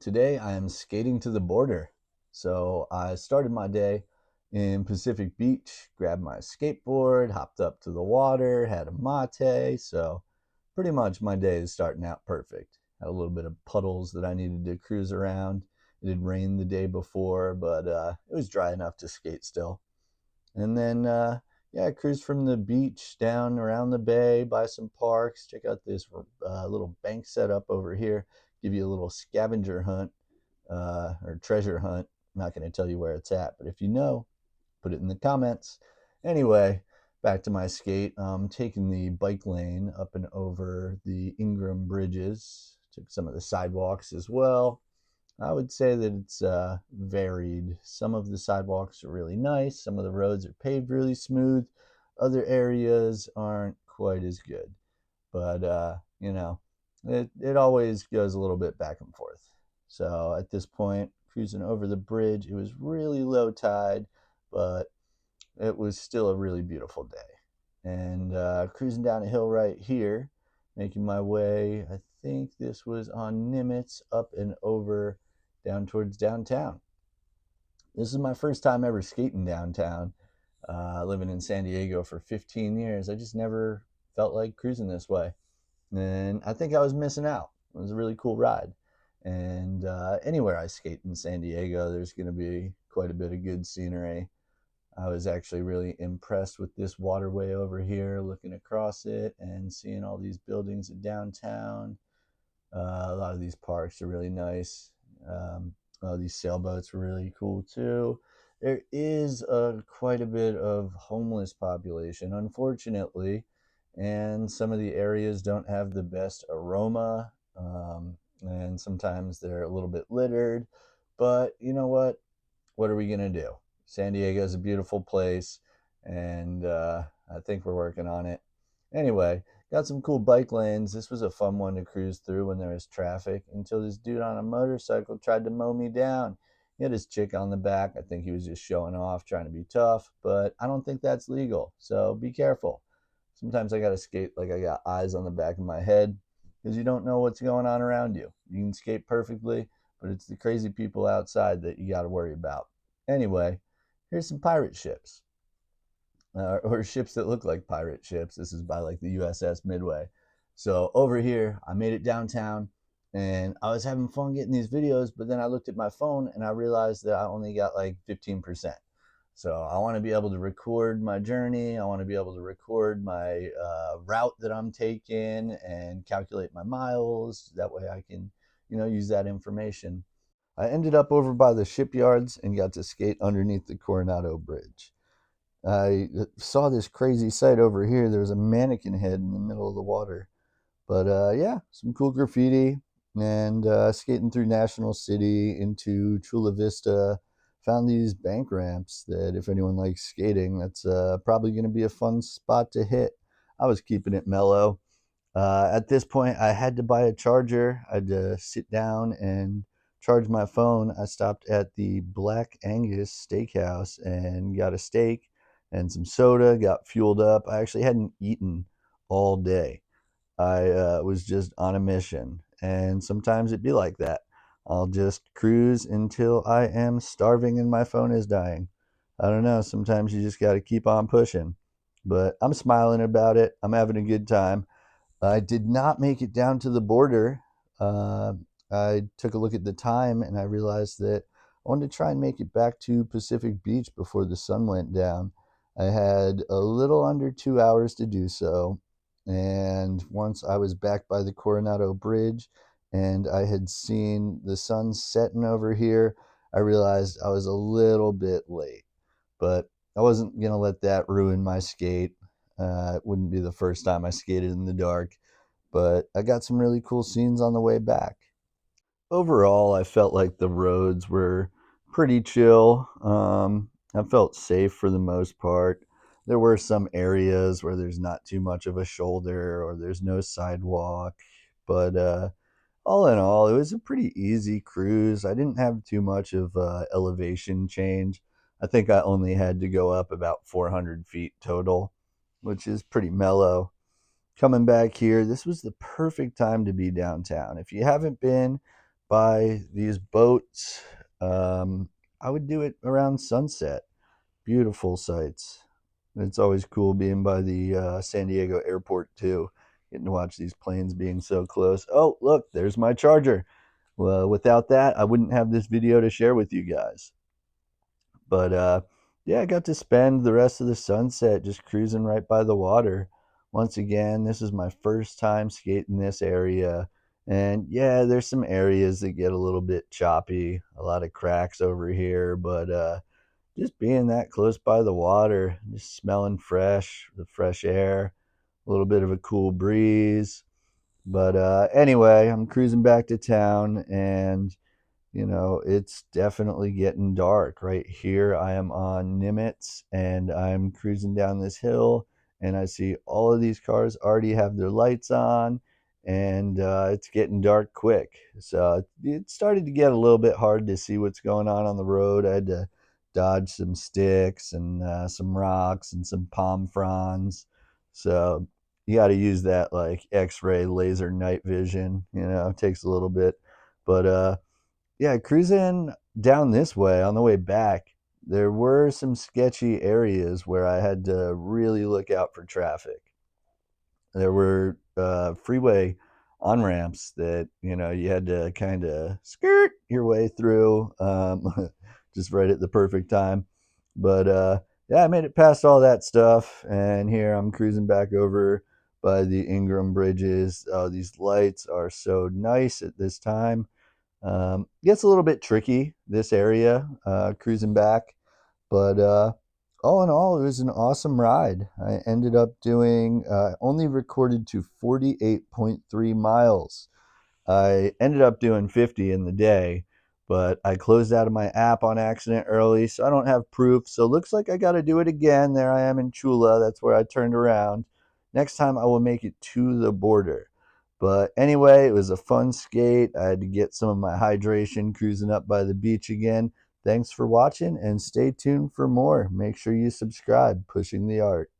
Today I am skating to the border. So I started my day in Pacific Beach, grabbed my skateboard, hopped up to the water, had a mate. So pretty much my day is starting out perfect. Had a little bit of puddles that I needed to cruise around. It had rained the day before, but it was dry enough to skate still. And then, yeah, I cruised from the beach down around the bay, by some parks, check out this little bank setup over here, give you a little scavenger hunt or treasure hunt. I'm not going to tell you where it's at, but if you know, put it in the comments. Anyway, back to my skate. Taking the bike lane up and over the Ingram bridges, took some of the sidewalks as well. I would say that it's varied. Some of the sidewalks are really nice. Some of the roads are paved really smooth. Other areas aren't quite as good. But, it always goes a little bit back and forth. So at this point, cruising over the bridge, it was really low tide, but it was still a really beautiful day. And cruising down a hill right here, making my way, I think this was on Nimitz, up and over down towards downtown. This is my first time ever skating downtown. Living in San Diego for 15 years, I just never felt like cruising this way. And I think I was missing out. It was a really cool ride. And anywhere I skate in San Diego, there's going to be quite a bit of good scenery. I was actually really impressed with this waterway over here, looking across it and seeing all these buildings in downtown. A lot of these parks are really nice. These sailboats were really cool too. There is quite a bit of homeless population, unfortunately, and some of the areas don't have the best aroma, and sometimes they're a little bit littered. But you know what? What are we gonna do? San Diego is a beautiful place, and I think we're working on it. Anyway, got some cool bike lanes. This was a fun one to cruise through when there was traffic until this dude on a motorcycle tried to mow me down. He had his chick on the back. I think he was just showing off, trying to be tough, but I don't think that's legal. So be careful. Sometimes I got to skate like I got eyes on the back of my head because you don't know what's going on around you. You can skate perfectly, but it's the crazy people outside that you got to worry about. Anyway, here's some pirate ships, or ships that look like pirate ships. This is by like the USS Midway. So over here, I made it downtown and I was having fun getting these videos, but then I looked at my phone and I realized that I only got like 15%. So I want to be able to record my journey. I want to be able to record my route that I'm taking and calculate my miles. That way I can, use that information. I ended up over by the shipyards and got to skate underneath the Coronado Bridge. I saw this crazy sight over here. There was a mannequin head in the middle of the water. But yeah, some cool graffiti and skating through National City into Chula Vista. Found these bank ramps that, if anyone likes skating, that's probably going to be a fun spot to hit. I was keeping it mellow. At this point, I had to buy a charger. I had to sit down and charge my phone. I stopped at the Black Angus Steakhouse and got a steak and some soda, got fueled up. I actually hadn't eaten all day. I was just on a mission. And sometimes it'd be like that. I'll just cruise until I am starving and my phone is dying. I don't know. Sometimes you just got to keep on pushing. But I'm smiling about it. I'm having a good time. I did not make it down to the border. Uh, I took a look at the time and I realized that I wanted to try and make it back to Pacific Beach before the sun went down. I had a little under 2 hours to do so. And once I was back by the Coronado Bridge and I had seen the sun setting over here, I realized I was a little bit late. But I wasn't going to let that ruin my skate. It wouldn't be the first time I skated in the dark, but I got some really cool scenes on the way back. Overall, I felt like the roads were pretty chill. I felt safe for the most part. There were some areas where there's not too much of a shoulder or there's no sidewalk, but all in all, it was a pretty easy cruise. I didn't have too much of elevation change. I think I only had to go up about 400 feet total, which is pretty mellow. Coming back here, this was the perfect time to be downtown. If you haven't been, by these boats. Um, I would do it around sunset. Beautiful sights. It's always cool being by the San Diego airport too, getting to watch these planes being so close. Oh, look, there's my charger. Well, without that, I wouldn't have this video to share with you guys. But yeah, I got to spend the rest of the sunset just cruising right by the water. Once again, this is my first time skating this area. And yeah, there's some areas that get a little bit choppy, a lot of cracks over here, but just being that close by the water, just smelling fresh, the fresh air, a little bit of a cool breeze. But anyway, I'm cruising back to town, and it's definitely getting dark right here. I am on Nimitz and I'm cruising down this hill, and I see all of these cars already have their lights on, and it's getting dark quick. So it started to get a little bit hard to see what's going on the road. I had to dodge some sticks and some rocks and some palm fronds. So you got to use that like X-ray laser night vision. It takes a little bit, but yeah, cruising down this way on the way back, there were some sketchy areas where I had to really look out for traffic. There were freeway on ramps that you had to kind of skirt your way through, just right at the perfect time. But yeah, I made it past all that stuff, and here I'm cruising back over by the Ingram bridges. Oh, these lights are so nice at this time. Gets a little bit tricky, this area, cruising back, but all in all, it was an awesome ride. I ended up doing, only recorded to 48.3 miles. I ended up doing 50 in the day, but I closed out of my app on accident early, so I don't have proof. So it looks like I got to do it again. There I am in Chula. That's where I turned around. Next time I will make it to the border. But anyway, it was a fun skate. I had to get some of my hydration cruising up by the beach again. Thanks for watching, and stay tuned for more. Make sure you subscribe. Pushing the art.